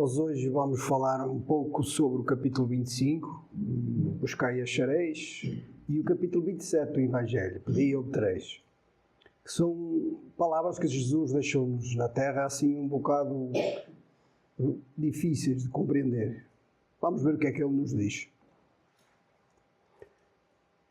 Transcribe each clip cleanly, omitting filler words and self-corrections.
Nós hoje vamos falar um pouco sobre o capítulo 25, buscai e achareis, e o capítulo 27 do Evangelho, pedi e obtereis, que são palavras que Jesus deixou-nos na terra assim um bocado difíceis de compreender. Vamos ver o que é que ele nos diz.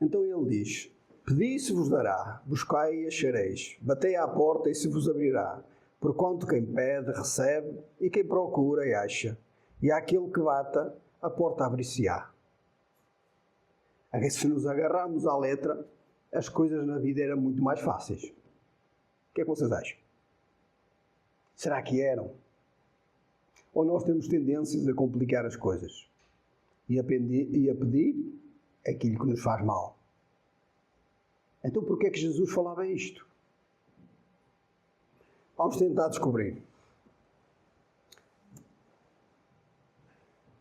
Então ele diz: pedi e se vos dará, buscai e achareis, batei à porta e se vos abrirá. Porquanto quem pede, recebe, e quem procura, acha. E àquele que bata, a porta abrir-se-á. Se nos agarrarmos à letra, as coisas na vida eram muito mais fáceis. O que é que vocês acham? Será que eram? Ou nós temos tendências a complicar as coisas e a pedir aquilo que nos faz mal? Então porquê é que Jesus falava isto? Vamos tentar descobrir.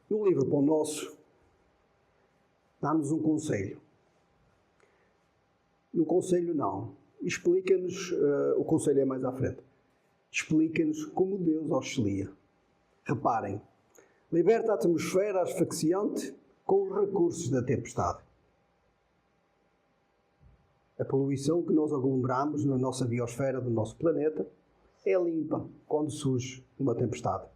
No livro Pão Nosso, dá-nos um conselho. No conselho não. Explica-nos, o conselho é mais à frente. Explica-nos como Deus auxilia. Reparem, liberta a atmosfera asfixiante com os recursos da tempestade. A poluição que nós aglomeramos na nossa biosfera do nosso planeta é limpa quando surge uma tempestade.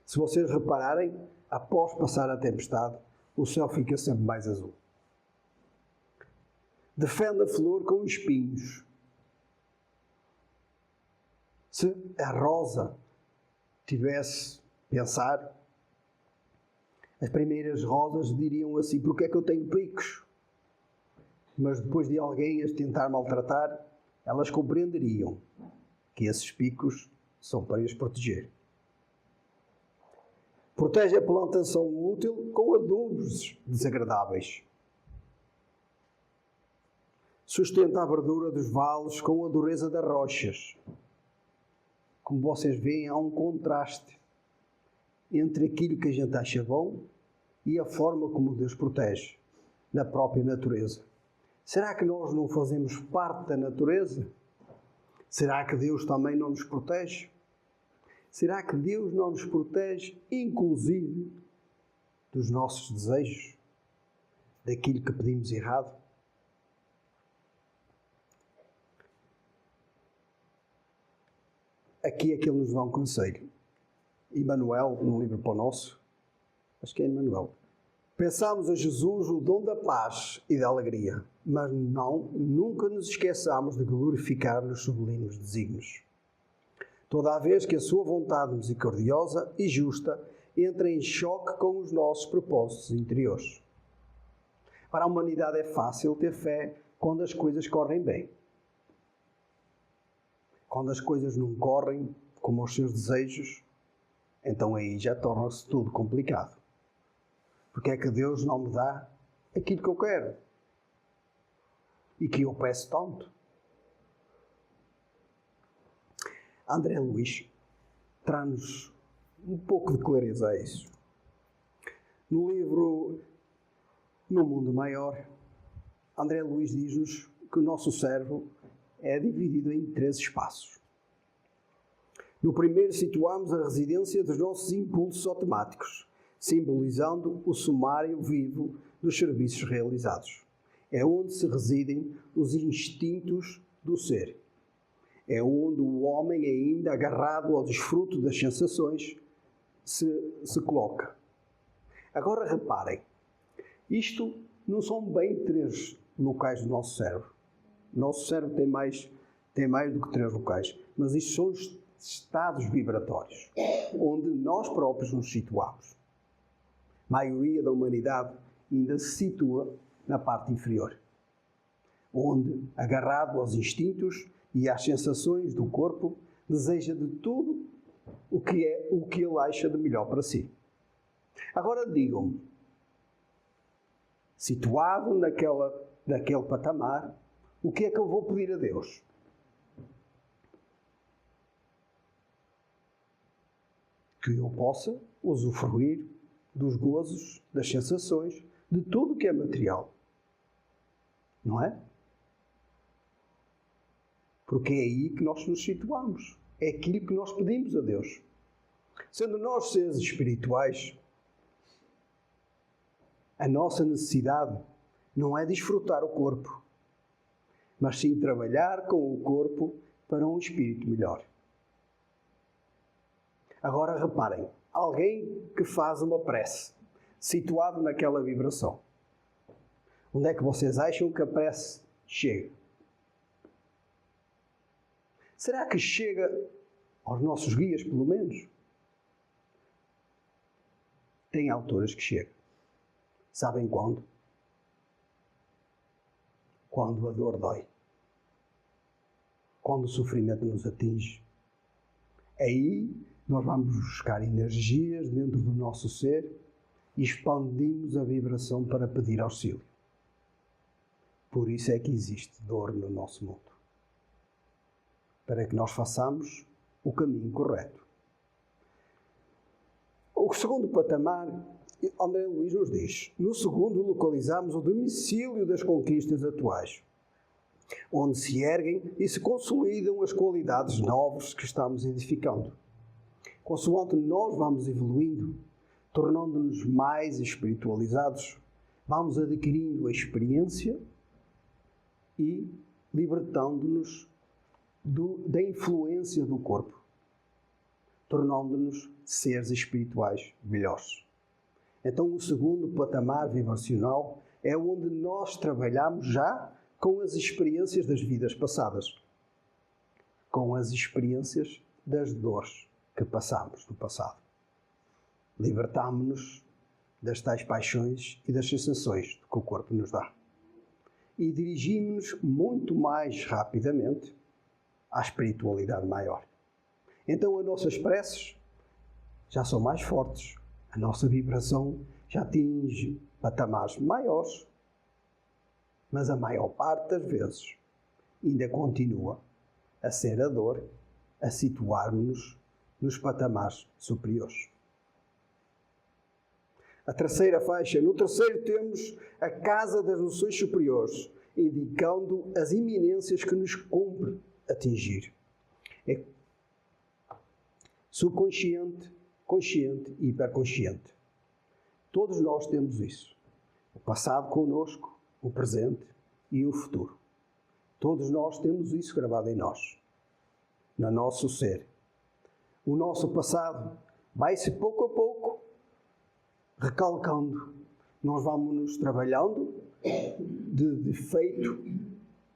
Se vocês repararem, após passar a tempestade, o céu fica sempre mais azul. Defende a flor com espinhos. Se a rosa tivesse pensar, as primeiras rosas diriam assim: porque é que eu tenho picos? Mas depois de alguém as tentar maltratar, elas compreenderiam que esses picos são para as proteger. Protege a plantação útil com adubos desagradáveis. Sustenta a verdura dos vales com a dureza das rochas. Como vocês veem, há um contraste entre aquilo que a gente acha bom e a forma como Deus protege na própria natureza. Será que nós não fazemos parte da natureza? Será que Deus também não nos protege? Será que Deus não nos protege, inclusive, dos nossos desejos? Daquilo que pedimos errado? Aqui é que ele nos dá um conselho. Emmanuel, no livro Pão Nosso, acho que é Emmanuel. Pensámos a Jesus o dom da paz e da alegria, mas nunca nos esqueçamos de glorificar-lhe os sublimes desígnios. Toda a vez que a sua vontade misericordiosa e justa entra em choque com os nossos propósitos interiores. Para a humanidade é fácil ter fé quando as coisas correm bem. Quando as coisas não correm como os seus desejos, então aí já torna-se tudo complicado. Porque é que Deus não me dá aquilo que eu quero e que eu peço tanto? André Luiz traz-nos um pouco de clareza a isso. No livro No Mundo Maior, André Luiz diz-nos que o nosso cérebro é dividido em 3 espaços. No primeiro situamos a residência dos nossos impulsos automáticos, simbolizando o sumário vivo dos serviços realizados. É onde se residem os instintos do ser. É onde o homem, ainda agarrado ao desfruto das sensações, se coloca. Agora reparem, isto não são bem 3 locais do nosso cérebro. O nosso cérebro tem mais do que 3 locais, mas isto são os estados vibratórios, onde nós próprios nos situamos. A maioria da humanidade ainda se situa na parte inferior, onde, agarrado aos instintos e às sensações do corpo, deseja de tudo o que ele acha de melhor para si. Agora digam-me, situado naquele patamar, o que é que eu vou pedir a Deus? Que eu possa usufruir dos gozos, das sensações, de tudo o que é material. Não é? Porque é aí que nós nos situamos. É aquilo que nós pedimos a Deus. Sendo nós seres espirituais, a nossa necessidade não é desfrutar o corpo, mas sim trabalhar com o corpo para um espírito melhor. Agora reparem, alguém que faz uma prece, situado naquela vibração. Onde é que vocês acham que a prece chega? Será que chega aos nossos guias, pelo menos? Tem autores que chegam. Sabem quando? Quando a dor dói. Quando o sofrimento nos atinge. Aí nós vamos buscar energias dentro do nosso ser e expandimos a vibração para pedir auxílio. Por isso é que existe dor no nosso mundo. Para que nós façamos o caminho correto. O segundo patamar, André Luiz nos diz, no segundo localizamos o domicílio das conquistas atuais, onde se erguem e se consolidam as qualidades novas que estamos edificando. Consoante nós vamos evoluindo, tornando-nos mais espiritualizados, vamos adquirindo a experiência e libertando-nos da influência do corpo, tornando-nos seres espirituais melhores. Então, o segundo patamar vibracional é onde nós trabalhamos já com as experiências das vidas passadas, com as experiências das dores que passamos no passado. Libertámo-nos das tais paixões e das sensações que o corpo nos dá. E dirigimos-nos muito mais rapidamente à espiritualidade maior. Então as nossas preces já são mais fortes, a nossa vibração já atinge patamares maiores, mas a maior parte das vezes ainda continua a ser a dor, a situar-nos nos patamares superiores. A terceira faixa, no terceiro temos a casa das noções superiores, indicando as iminências que nos cumpre atingir. É subconsciente, consciente e hiperconsciente. Todos nós temos isso. O passado connosco, o presente e o futuro. Todos nós temos isso gravado em nós, no nosso ser. O nosso passado vai-se pouco a pouco recalcando. Nós vamos nos trabalhando de defeito,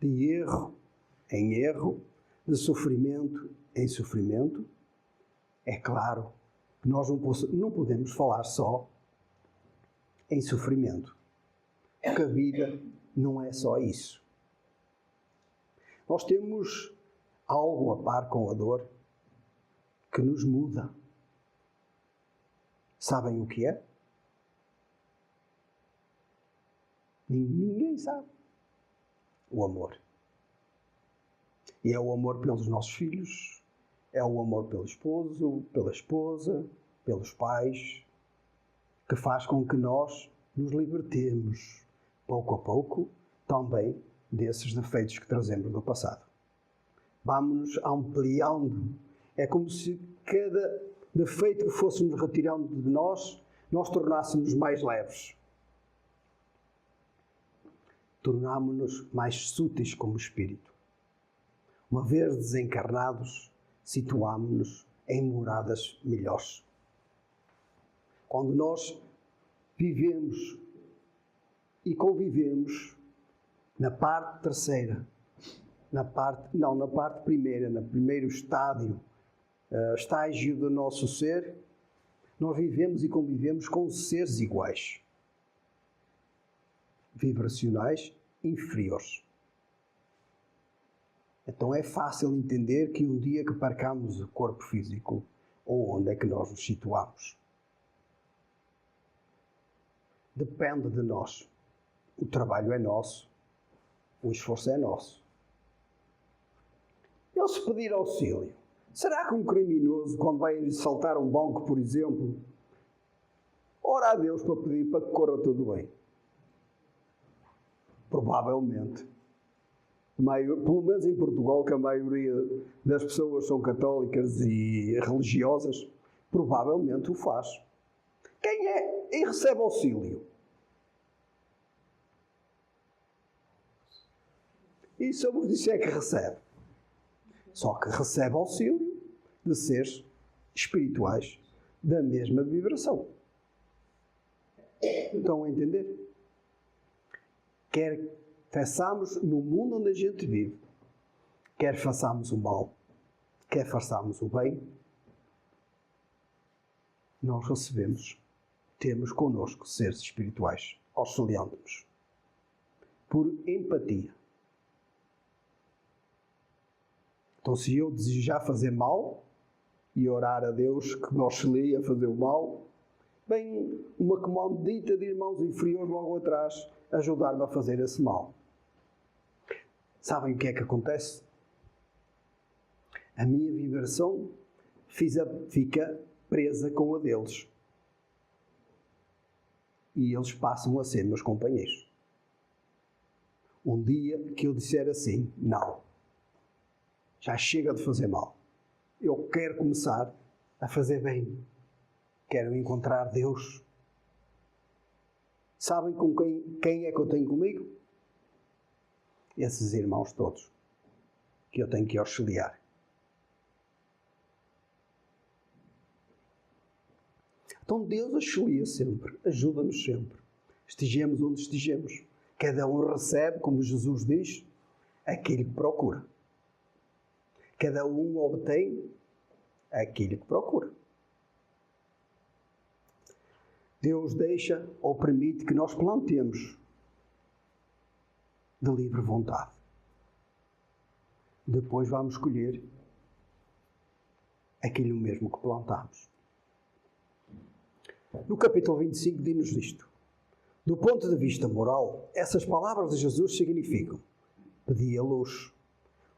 de erro em erro, de sofrimento em sofrimento. É claro que nós não podemos falar só em sofrimento, porque a vida não é só isso. Nós temos algo a par com a dor que nos muda. Sabem o que é? Ninguém sabe. O amor. E é o amor pelos nossos filhos, é o amor pelo esposo, pela esposa, pelos pais, que faz com que nós nos libertemos, pouco a pouco, também desses defeitos que trazemos do passado. Vamos-nos ampliando. É como se cada defeito que fôssemos retirando de nós tornássemos mais leves. Tornámo-nos mais súteis como espírito. Uma vez desencarnados, situámo-nos em moradas melhores. Quando nós vivemos e convivemos na parte terceira, na parte primeira, no primeiro estágio do nosso ser, nós vivemos e convivemos com seres iguais, vibracionais inferiores. Então é fácil entender que um dia que percamos o corpo físico, onde é que nós nos situamos? Depende de nós. O trabalho é nosso, o esforço é nosso. Eu se pedir auxílio, será que um criminoso, quando vai assaltar um banco, por exemplo, ora a Deus para pedir para que corra tudo bem? Provavelmente. Pelo menos em Portugal, que a maioria das pessoas são católicas e religiosas, provavelmente o faz. Quem é e recebe auxílio? E se eu vos disser que recebe? Só que recebe auxílio de seres espirituais da mesma vibração. Estão a entender? Quer façamos no mundo onde a gente vive, quer façamos o mal, quer façamos o bem, nós recebemos, temos connosco seres espirituais, auxiliando-nos, por empatia. Então, se eu desejar fazer mal e orar a Deus que me auxilie a fazer o mal, vem uma comandita de irmãos inferiores logo atrás ajudar-me a fazer esse mal. Sabem o que é que acontece? A minha vibração fica presa com a deles. E eles passam a ser meus companheiros. Um dia que eu disser assim, não, já chega de fazer mal. Eu quero começar a fazer bem. Quero encontrar Deus. Sabem com quem é que eu tenho comigo? Esses irmãos todos que eu tenho que auxiliar. Então Deus auxilia sempre, ajuda-nos sempre. Estejamos onde estejamos. Cada um recebe, como Jesus diz, aquilo que procura. Cada um obtém aquilo que procura. Deus deixa ou permite que nós plantemos de livre vontade. Depois vamos colher aquilo mesmo que plantamos. No capítulo 25 diz-nos isto. Do ponto de vista moral, essas palavras de Jesus significam: pedi a luz,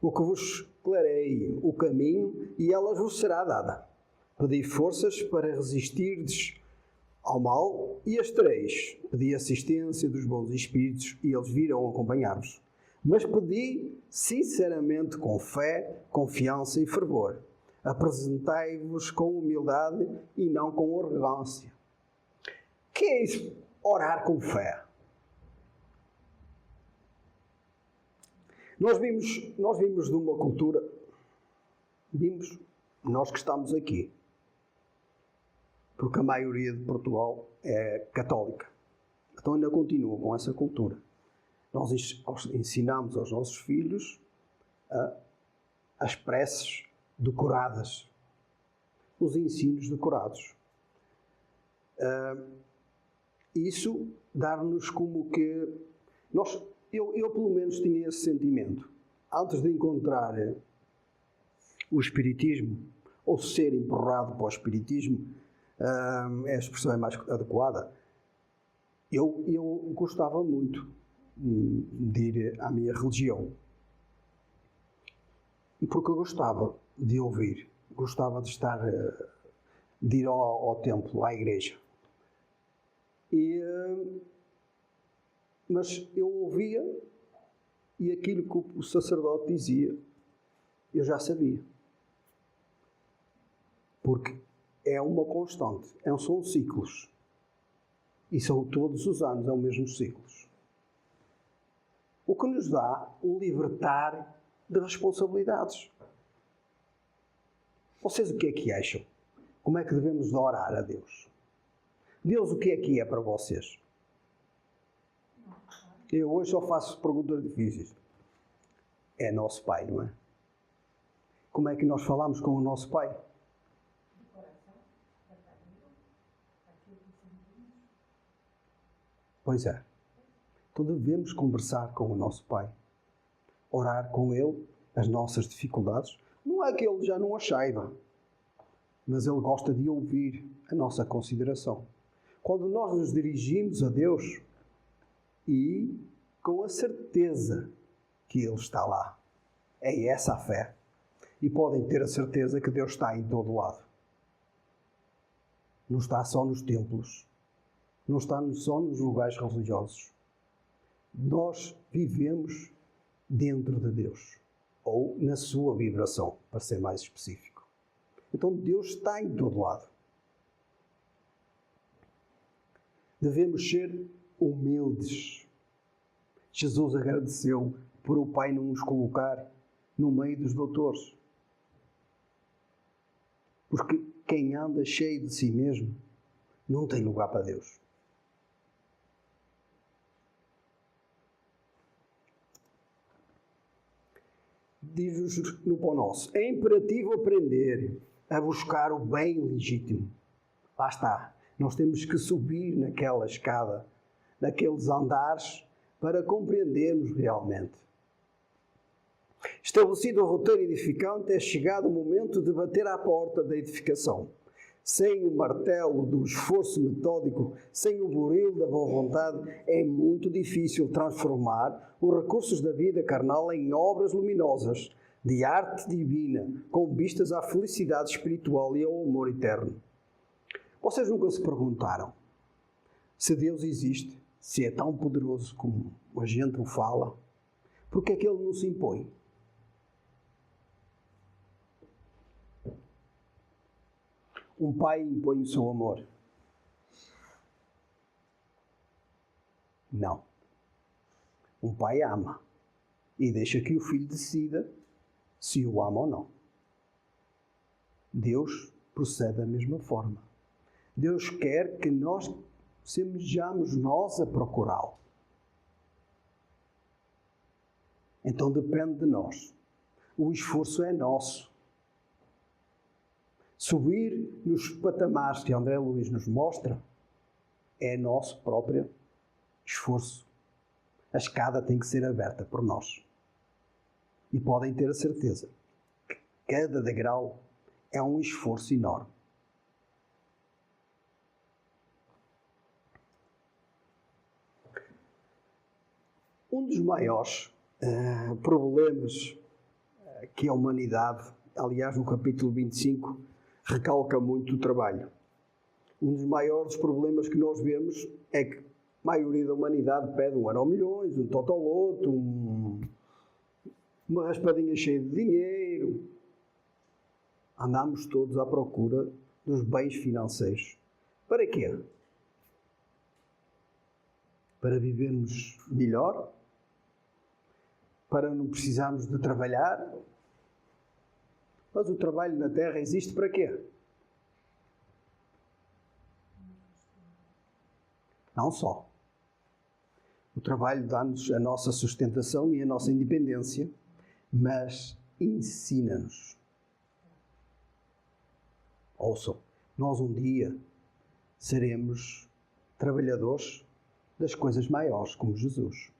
o que vos clareie o caminho e ela vos será dada. Pedi forças para resistirdes ao mal e as tereis. Pedi assistência dos bons espíritos e eles virão acompanhar-vos. Mas pedi sinceramente com fé, confiança e fervor. Apresentai-vos com humildade e não com arrogância. O que é isso? Orar com fé. Nós vimos de uma cultura, nós que estamos aqui, porque a maioria de Portugal é católica. Então ainda continua com essa cultura. Nós ensinamos aos nossos filhos as preces decoradas, os ensinos decorados. Isso dá-nos como que... Eu pelo menos tinha esse sentimento. Antes de encontrar o Espiritismo, ou ser empurrado para o Espiritismo, a expressão é mais adequada, eu gostava muito de ir à minha religião. Porque eu gostava de ouvir, gostava de ir ao templo, à igreja. Mas eu ouvia e aquilo que o sacerdote dizia, eu já sabia. Porque é uma constante, são ciclos. E são todos os anos, é o mesmo ciclos. O que nos dá um libertar de responsabilidades. Vocês o que é que acham? Como é que devemos orar a Deus? Deus o que é para vocês? Eu hoje só faço perguntas difíceis. É nosso Pai, não é? Como é que nós falamos com o nosso Pai? Pois é. Então devemos conversar com o nosso Pai. Orar com Ele as nossas dificuldades. Não é que Ele já não as saiba, mas Ele gosta de ouvir a nossa consideração. Quando nós nos dirigimos a Deus e com a certeza que Ele está lá, é essa a fé. E podem ter a certeza que Deus está em todo lado. Não está só nos templos. Não está só nos lugares religiosos. Nós vivemos dentro de Deus. Ou na sua vibração, para ser mais específico. Então Deus está em todo lado. Devemos ser humildes. Jesus agradeceu por o Pai não nos colocar no meio dos doutores. Porque quem anda cheio de si mesmo não tem lugar para Deus. Diz-nos no Pão Nosso: é imperativo aprender a buscar o bem legítimo. Lá está. Nós temos que subir naquela escada, naqueles andares, para compreendermos realmente. Estabelecido o roteiro edificante, é chegado o momento de bater à porta da edificação. Sem o martelo do esforço metódico, sem o buril da boa vontade, é muito difícil transformar os recursos da vida carnal em obras luminosas, de arte divina, com vistas à felicidade espiritual e ao amor eterno. Vocês nunca se perguntaram se Deus existe, se é tão poderoso como a gente o fala, porque é que Ele não se impõe? Um pai impõe o seu amor? Não. Um pai ama e deixa que o filho decida se o ama ou não. Deus procede da mesma forma. Deus quer que nós sejamos nós a procurá-lo. Então depende de nós. O esforço é nosso. Subir nos patamares que André Luiz nos mostra é nosso próprio esforço. A escada tem que ser aberta por nós. E podem ter a certeza que cada degrau é um esforço enorme. Um dos maiores problemas que a humanidade, aliás, no capítulo 25, recalca muito o trabalho. Um dos maiores problemas que nós vemos é que a maioria da humanidade pede um Euromilhões, um Totoloto, uma raspadinha cheia de dinheiro. Andamos todos à procura dos bens financeiros. Para quê? Para vivermos melhor? Para não precisarmos de trabalhar? Mas o trabalho na terra existe para quê? Não só. O trabalho dá-nos a nossa sustentação e a nossa independência, mas ensina-nos. Ouçam, nós um dia seremos trabalhadores das coisas maiores, como Jesus.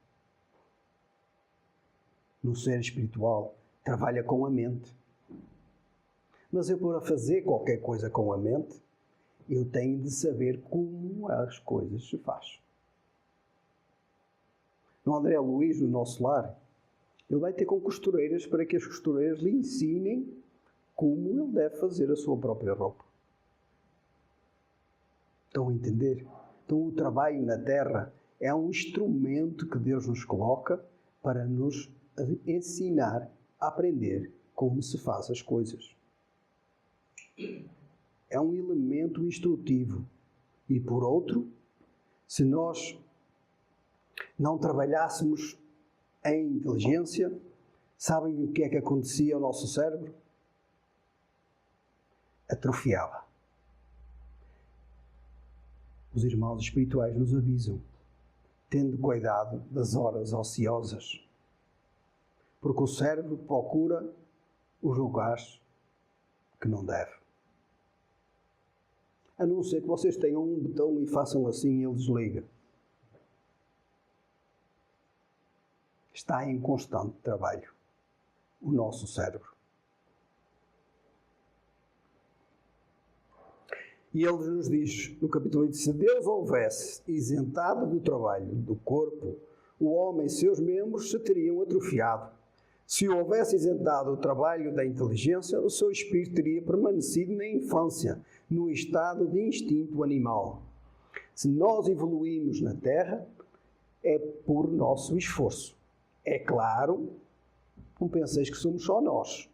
No ser espiritual, trabalha com a mente. Mas eu, para fazer qualquer coisa com a mente, eu tenho de saber como as coisas se fazem. No André Luiz, no nosso lar, ele vai ter com costureiras para que as costureiras lhe ensinem como ele deve fazer a sua própria roupa. Estão a entender? Então o trabalho na terra é um instrumento que Deus nos coloca para nos ensinar a aprender como se faz as coisas. É um elemento instrutivo. E por outro, se nós não trabalhássemos em inteligência, sabem o que é que acontecia ao nosso cérebro? Atrofiava. Os irmãos espirituais nos avisam, tendo cuidado das horas ociosas, porque o cérebro procura os lugares que não deve. A não ser que vocês tenham um botão e façam assim e ele desliga. Está em constante trabalho o nosso cérebro. E ele nos diz no capítulo 8, se Deus houvesse isentado do trabalho do corpo, o homem e seus membros se teriam atrofiado. Se houvesse isentado o trabalho da inteligência, o seu espírito teria permanecido na infância, no estado de instinto animal. Se nós evoluímos na Terra, é por nosso esforço. É claro, não penseis que somos só nós.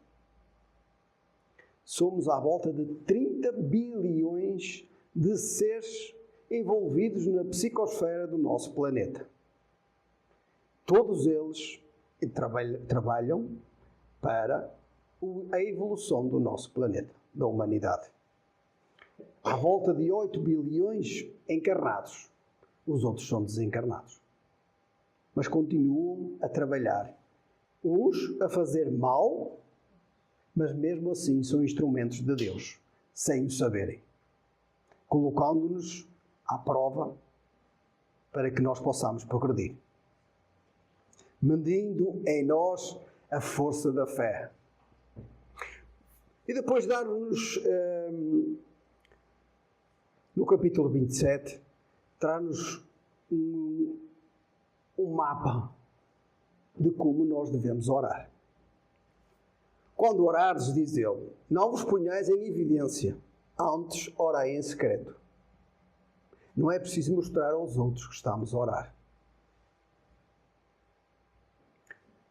Somos à volta de 30 bilhões de seres envolvidos na psicosfera do nosso planeta. Todos eles trabalham para a evolução do nosso planeta, da humanidade. À volta de 8 bilhões encarnados. Os outros são desencarnados. Mas continuam a trabalhar. Uns a fazer mal, mas mesmo assim são instrumentos de Deus, sem o saberem. Colocando-nos à prova para que nós possamos progredir. Medindo em nós a força da fé. E depois dar-nos, no capítulo 27, traz-nos um mapa de como nós devemos orar. Quando orares, diz ele, não vos ponhais em evidência, antes orai em secreto. Não é preciso mostrar aos outros que estamos a orar.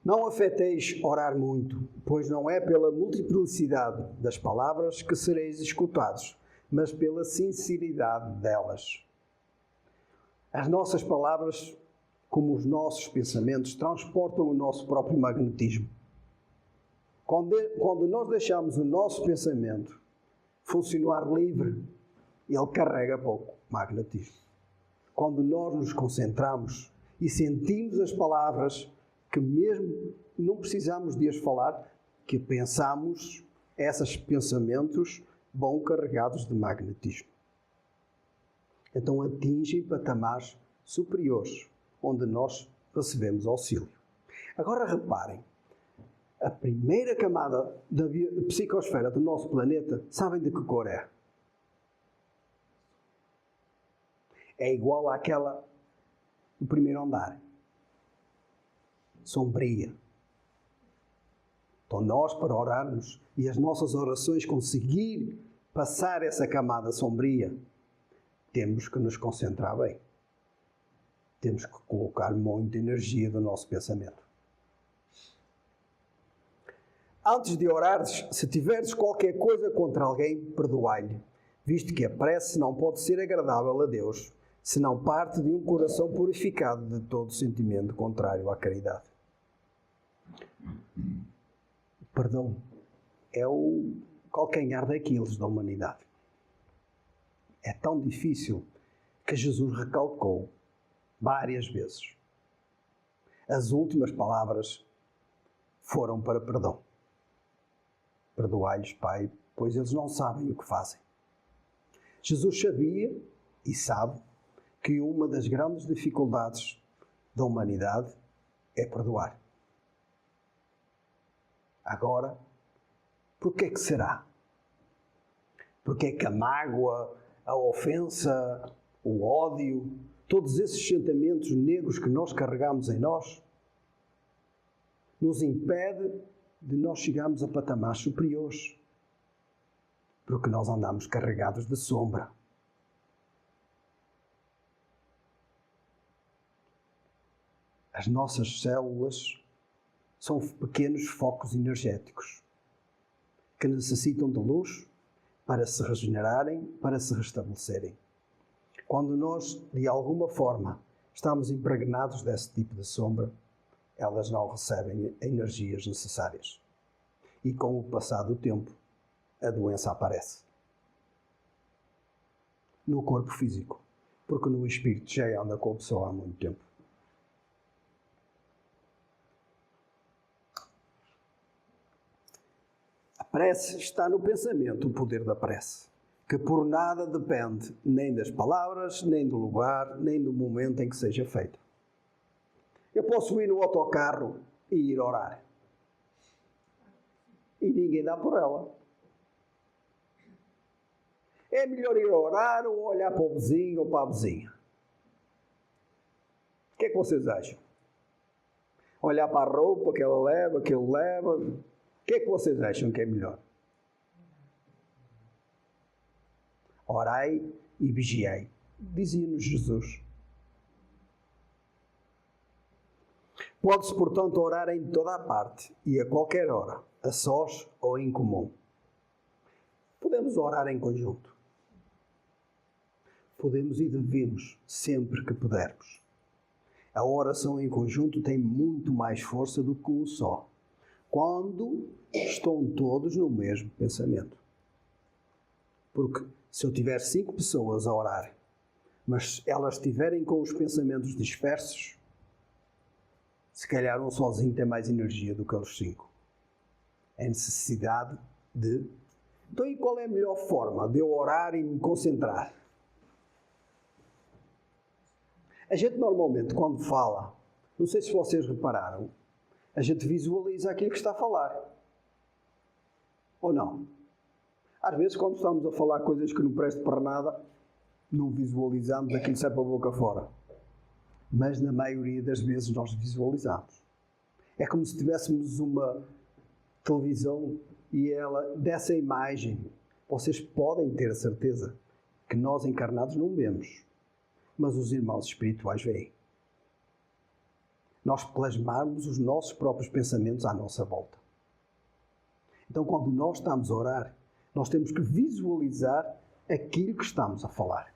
Não afeteis orar muito, pois não é pela multiplicidade das palavras que sereis escutados, mas pela sinceridade delas. As nossas palavras, como os nossos pensamentos, transportam o nosso próprio magnetismo. Quando nós deixamos o nosso pensamento funcionar livre, ele carrega pouco magnetismo. Quando nós nos concentramos e sentimos as palavras, que mesmo não precisamos de as falar, que pensamos, esses pensamentos vão carregados de magnetismo. Então atingem patamares superiores, onde nós recebemos auxílio. Agora reparem, a primeira camada da psicosfera do nosso planeta, sabem de que cor é? É igual àquela do primeiro andar. Sombria. Então nós, para orarmos e as nossas orações conseguir passar essa camada sombria, temos que nos concentrar bem. Temos que colocar muita energia do nosso pensamento. Antes de orares, se tiveres qualquer coisa contra alguém, perdoai-lhe, visto que a prece não pode ser agradável a Deus, se não parte de um coração purificado de todo sentimento contrário à caridade. O perdão é o calcanhar de Aquiles da humanidade. É tão difícil que Jesus recalcou várias vezes. As últimas palavras foram para perdão. Perdoai-lhes, Pai, pois eles não sabem o que fazem. Jesus sabia e sabe que uma das grandes dificuldades da humanidade é perdoar. Agora, por que é que será? Porque é que a mágoa, a ofensa, o ódio, todos esses sentimentos negros que nós carregamos em nós, nos impede de nós chegarmos a patamares superiores. Porque nós andamos carregados de sombra. As nossas células são pequenos focos energéticos que necessitam de luz para se regenerarem, para se restabelecerem. Quando nós, de alguma forma, estamos impregnados desse tipo de sombra, elas não recebem energias necessárias. E com o passar do tempo, a doença aparece. No corpo físico, porque no espírito já anda com a pessoa há muito tempo. A prece está no pensamento, o poder da prece, que por nada depende nem das palavras, nem do lugar, nem do momento em que seja feita. Eu posso ir no autocarro e ir orar. E ninguém dá por ela. É melhor ir orar ou olhar para o vizinho ou para a vizinha? O que é que vocês acham? Olhar para a roupa que ela leva, que ele leva? O que é que vocês acham que é melhor? Orai e vigiai, dizia-nos Jesus. Pode-se, portanto, orar em toda a parte e a qualquer hora, a sós ou em comum. Podemos orar em conjunto. podemos e devemos, sempre que pudermos. A oração em conjunto tem muito mais força do que um só, quando estão todos no mesmo pensamento. Porque se eu tiver 5 pessoas a orar, mas elas estiverem com os pensamentos dispersos, se calhar um sozinho tem mais energia do que os 5. É necessidade de... Então, e qual é a melhor forma de eu orar e me concentrar? A gente normalmente, quando fala, não sei se vocês repararam, a gente visualiza aquilo que está a falar. Ou não? Às vezes, quando estamos a falar coisas que não prestam para nada, não visualizamos aquilo que sai para a boca fora. Mas na maioria das vezes nós visualizamos. É como se tivéssemos uma televisão e ela, dessa imagem, vocês podem ter a certeza que nós encarnados não vemos, mas os irmãos espirituais veem. Nós plasmarmos os nossos próprios pensamentos à nossa volta. Então, quando nós estamos a orar, nós temos que visualizar aquilo que estamos a falar,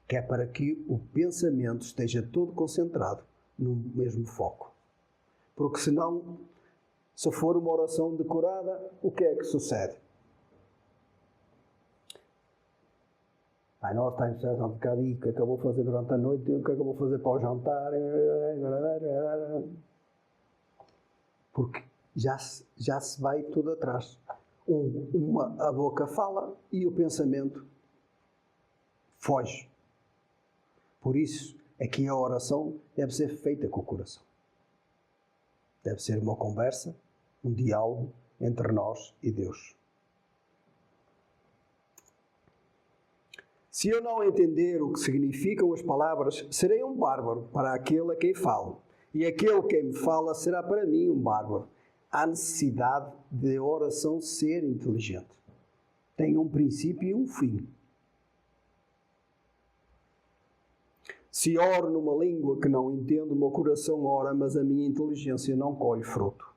que é para que o pensamento esteja todo concentrado no mesmo foco. Porque senão, se for uma oração decorada, o que é que sucede? Pai nosso, está em céu, santificado, o que é que eu vou fazer durante a noite, o que é que eu vou fazer para o jantar? Porque já se vai tudo atrás. A boca fala e o pensamento foge. Por isso, aqui a oração deve ser feita com o coração. Deve ser uma conversa, um diálogo entre nós e Deus. Se eu não entender o que significam as palavras, serei um bárbaro para aquele a quem falo. E aquele que me fala será para mim um bárbaro. Há necessidade de a oração ser inteligente. Tem um princípio e um fim. Se oro numa língua que não entendo, o meu coração ora, mas a minha inteligência não colhe fruto.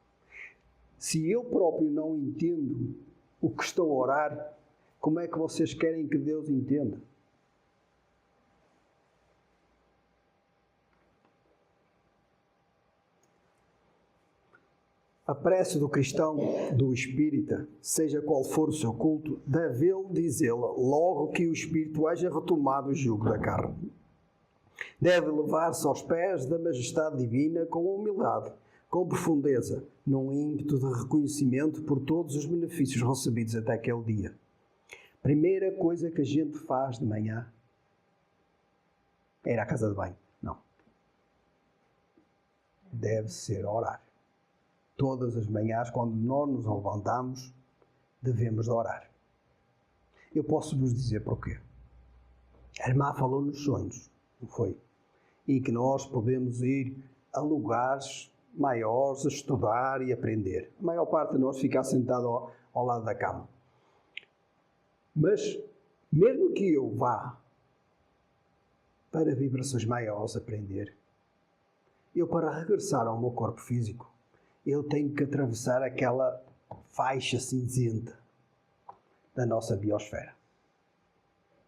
Se eu próprio não entendo o que estou a orar, como é que vocês querem que Deus entenda? A prece do cristão, do espírita, seja qual for o seu culto, deve ele dizê-la logo que o espírito haja retomado o jugo da carne. Deve levar-se aos pés da majestade divina com humildade, com profundeza, num ímpeto de reconhecimento por todos os benefícios recebidos até aquele dia. Primeira coisa que a gente faz de manhã é ir à casa de banho. Não. Deve ser orar. Todas as manhãs, quando nós nos levantamos, devemos orar. Eu posso vos dizer porquê. A irmã falou nos sonhos, não foi? E que nós podemos ir a lugares maiores a estudar e aprender. A maior parte de nós fica sentado ao lado da cama. Mas, mesmo que eu vá para vibrações maiores aprender, eu, para regressar ao meu corpo físico, eu tenho que atravessar aquela faixa cinzenta da nossa biosfera.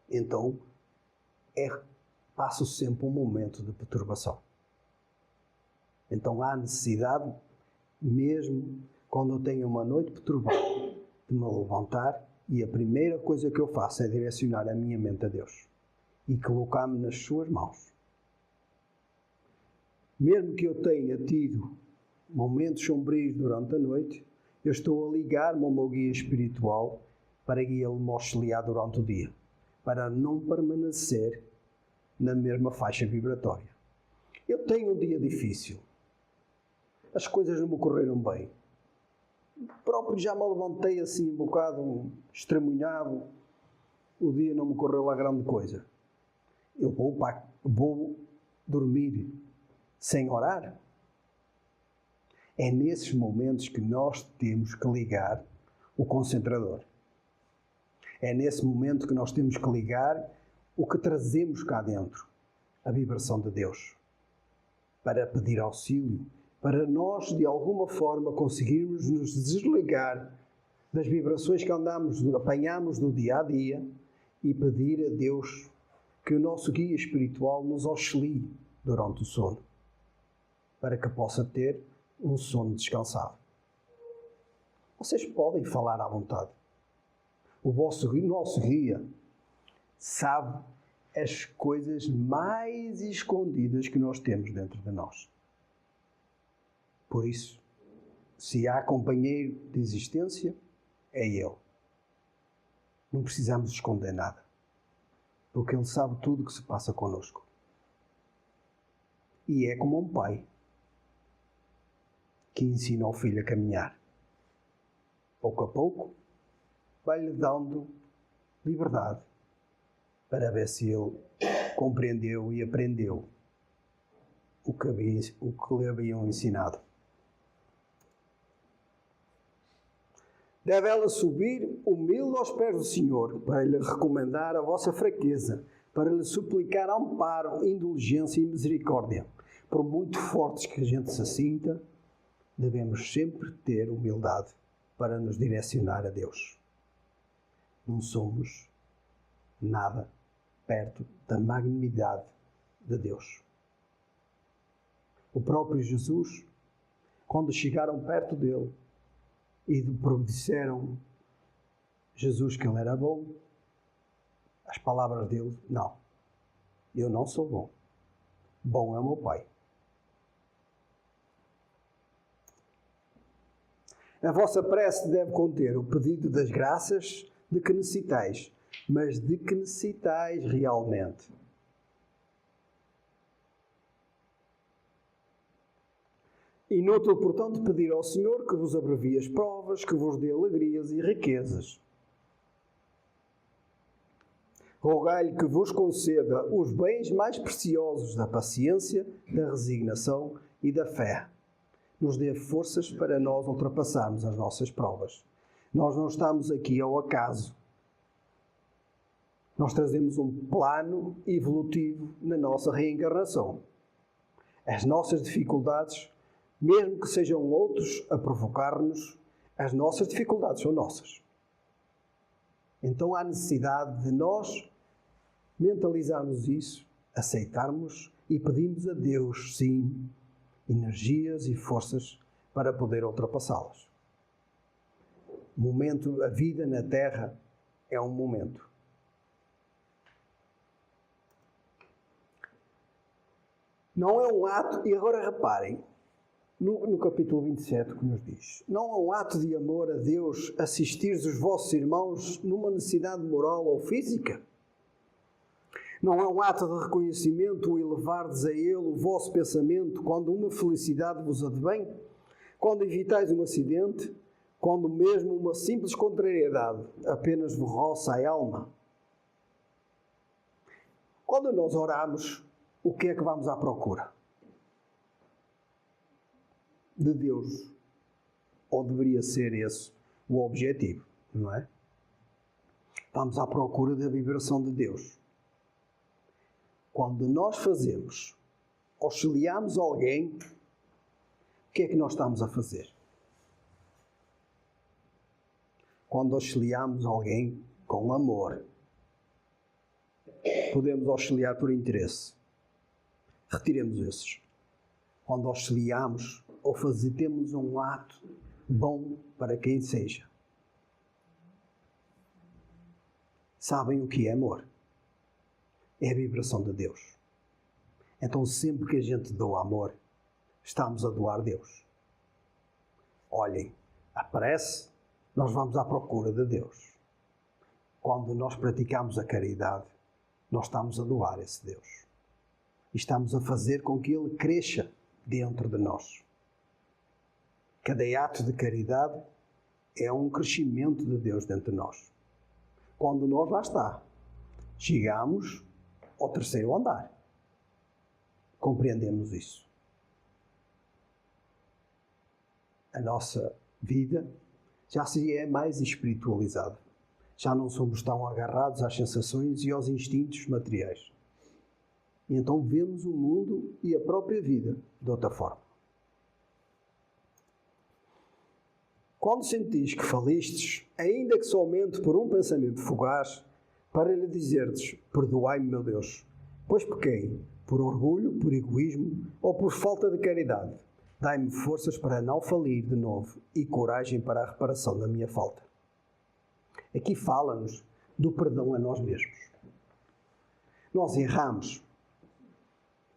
Então, passo sempre um momento de perturbação. Então há necessidade, mesmo quando eu tenho uma noite perturbada, de me levantar e a primeira coisa que eu faço é direcionar a minha mente a Deus e colocar-me nas suas mãos. Mesmo que eu tenha tido momentos sombrios durante a noite, eu estou a ligar-me ao meu guia espiritual para que ele me auxiliar durante o dia, para não permanecer na mesma faixa vibratória. Eu tenho um dia difícil. As coisas não me correram bem. Próprio já me levantei assim um bocado estremunhado. O dia não me correu lá grande coisa. Eu vou dormir sem orar? É nesses momentos que nós temos que ligar o concentrador. É nesse momento que nós temos que ligar o que trazemos cá dentro, a vibração de Deus, para pedir auxílio, para nós, de alguma forma, conseguirmos nos desligar das vibrações que apanhamos do dia a dia e pedir a Deus que o nosso guia espiritual nos auxilie durante o sono, para que possa ter um sono descansado. Vocês podem falar à vontade. O nosso guia sabe as coisas mais escondidas que nós temos dentro de nós. Por isso, se há companheiro de existência, é Ele. Não precisamos esconder nada, porque Ele sabe tudo o que se passa connosco. E é como um pai que ensina ao filho a caminhar. Pouco a pouco, vai-lhe dando liberdade para ver se ele compreendeu e aprendeu o que lhe haviam ensinado. Deve ela subir humilde aos pés do Senhor, para lhe recomendar a vossa fraqueza, para lhe suplicar amparo, indulgência e misericórdia. Por muito fortes que a gente se sinta, devemos sempre ter humildade para nos direcionar a Deus. Não somos nada perto da magnanimidade de Deus. O próprio Jesus, quando chegaram perto dele e disseram Jesus que ele era bom, as palavras dele, não, eu não sou bom. Bom é o meu Pai. A vossa prece deve conter o pedido das graças de que necessitais, mas de que necessitais realmente. Inútil, portanto, pedir ao Senhor que vos abrevie as provas, que vos dê alegrias e riquezas. Rogai-lhe que vos conceda os bens mais preciosos da paciência, da resignação e da fé. Nos dê forças para nós ultrapassarmos as nossas provas. Nós não estamos aqui ao acaso. Nós trazemos um plano evolutivo na nossa reencarnação. As nossas dificuldades, mesmo que sejam outros a provocar-nos, as nossas dificuldades são nossas. Então há necessidade de nós mentalizarmos isso, aceitarmos e pedirmos a Deus, sim, energias e forças para poder ultrapassá-las. A vida na Terra é um momento. Não é um ato, e agora reparem, no capítulo 27 que nos diz, não é um ato de amor a Deus assistir os vossos irmãos numa necessidade moral ou física? Não é um ato de reconhecimento o elevardes a Ele o vosso pensamento quando uma felicidade vos advém? Quando evitais um acidente? Quando mesmo uma simples contrariedade apenas vos roça a alma? Quando nós oramos, o que é que vamos à procura? De Deus. Ou deveria ser esse o objetivo, não é? Vamos à procura da vibração de Deus. Quando nós auxiliamos alguém, o que é que nós estamos a fazer? Quando auxiliamos alguém com amor, podemos auxiliar por interesse. Retiremos esses. Quando auxiliamos ou temos um ato bom para quem seja. Sabem o que é amor? É a vibração de Deus. Então, sempre que a gente doa amor, estamos a doar Deus. Olhem, a prece, nós vamos à procura de Deus. Quando nós praticamos a caridade, nós estamos a doar esse Deus. E estamos a fazer com que Ele cresça dentro de nós. Cada ato de caridade é um crescimento de Deus dentro de nós. Quando nós lá está, chegamos ao terceiro andar. Compreendemos isso. A nossa vida já se é mais espiritualizada. Já não somos tão agarrados às sensações e aos instintos materiais. E então vemos o mundo e a própria vida de outra forma. Quando sentis que falistes, ainda que somente por um pensamento fugaz, para lhe dizer-lhes: perdoai-me, meu Deus, pois pequei, por orgulho, por egoísmo ou por falta de caridade. Dai-me forças para não falir de novo e coragem para a reparação da minha falta. Aqui fala-nos do perdão a nós mesmos. Nós erramos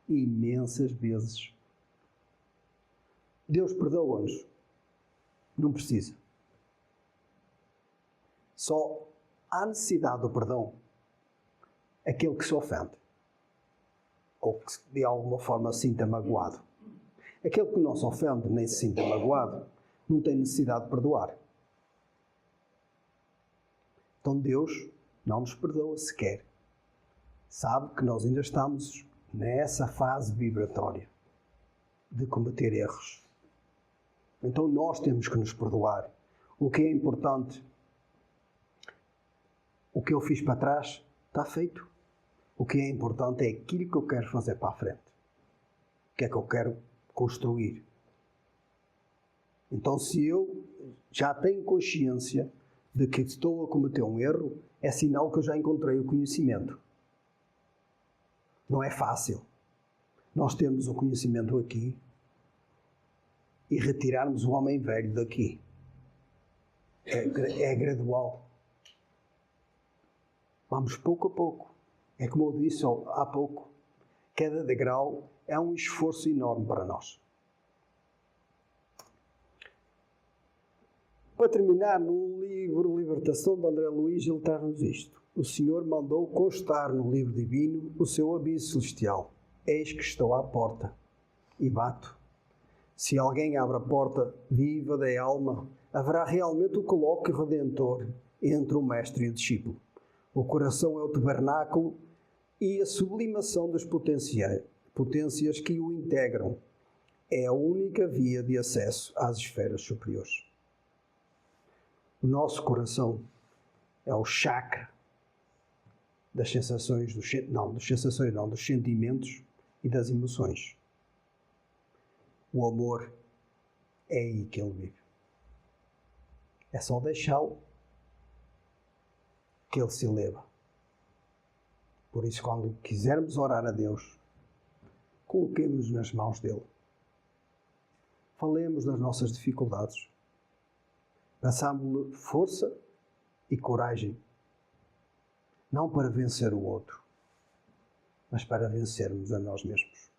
imensas vezes. Deus perdoa-nos. Não precisa. Só há necessidade do perdão aquele que se ofende. Ou que de alguma forma se sinta magoado. Aquele que não se ofende nem se sinta magoado não tem necessidade de perdoar. Então Deus não nos perdoa sequer. Sabe que nós ainda estamos nessa fase vibratória de cometer erros. Então nós temos que nos perdoar. O que é importante, o que eu fiz para trás, está feito. O que é importante é aquilo que eu quero fazer para a frente. O que é que eu quero construir. Então, se eu já tenho consciência de que estou a cometer um erro, é sinal que eu já encontrei o conhecimento. Não é fácil. Nós temos o conhecimento aqui e retirarmos o homem velho daqui. É gradual. Vamos pouco a pouco. É como eu disse há pouco. Cada degrau é um esforço enorme para nós. Para terminar, no livro Libertação de André Luiz, ele traz-nos isto. O Senhor mandou constar no livro divino o seu aviso celestial. Eis que estou à porta e bato. Se alguém abre a porta viva da alma, haverá realmente o colóquio redentor entre o mestre e o discípulo. O coração é o tabernáculo e a sublimação das potências que o integram. É a única via de acesso às esferas superiores. O nosso coração é o chakra das sensações, dos sentimentos e das emoções. O amor é aí que ele vive. É só deixá-lo que ele se eleva. Por isso, quando quisermos orar a Deus, coloquemos-nos nas mãos dele. Falemos das nossas dificuldades. Peçamos-lhe força e coragem. Não para vencer o outro, mas para vencermos a nós mesmos.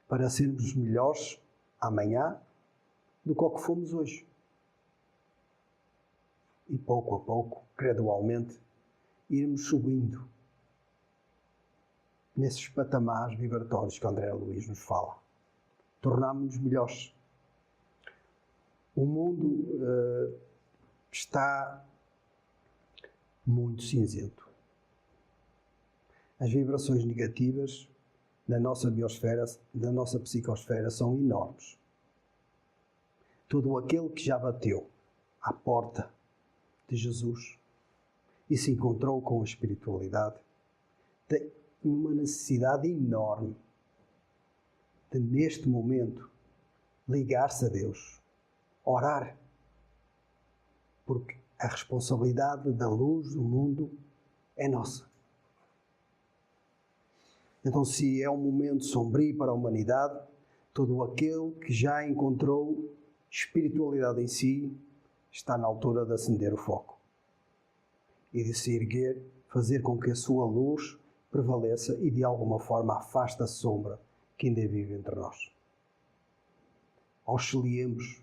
Para sermos melhores amanhã do que o que fomos hoje. E pouco a pouco, gradualmente, irmos subindo nesses patamares vibratórios que André Luiz nos fala. Tornámos-nos melhores. O mundo está muito cinzento. As vibrações negativas na nossa biosfera, na nossa psicosfera, são enormes. Todo aquele que já bateu à porta de Jesus e se encontrou com a espiritualidade tem uma necessidade enorme de, neste momento, ligar-se a Deus, orar, porque a responsabilidade da luz do mundo é nossa. Então, se é um momento sombrio para a humanidade, todo aquele que já encontrou espiritualidade em si está na altura de acender o foco e de se erguer, fazer com que a sua luz prevaleça e de alguma forma afaste a sombra que ainda vive entre nós. Auxiliemos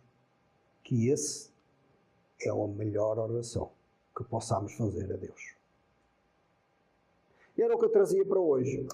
que esse é a melhor oração que possamos fazer a Deus. E era o que eu trazia para hoje.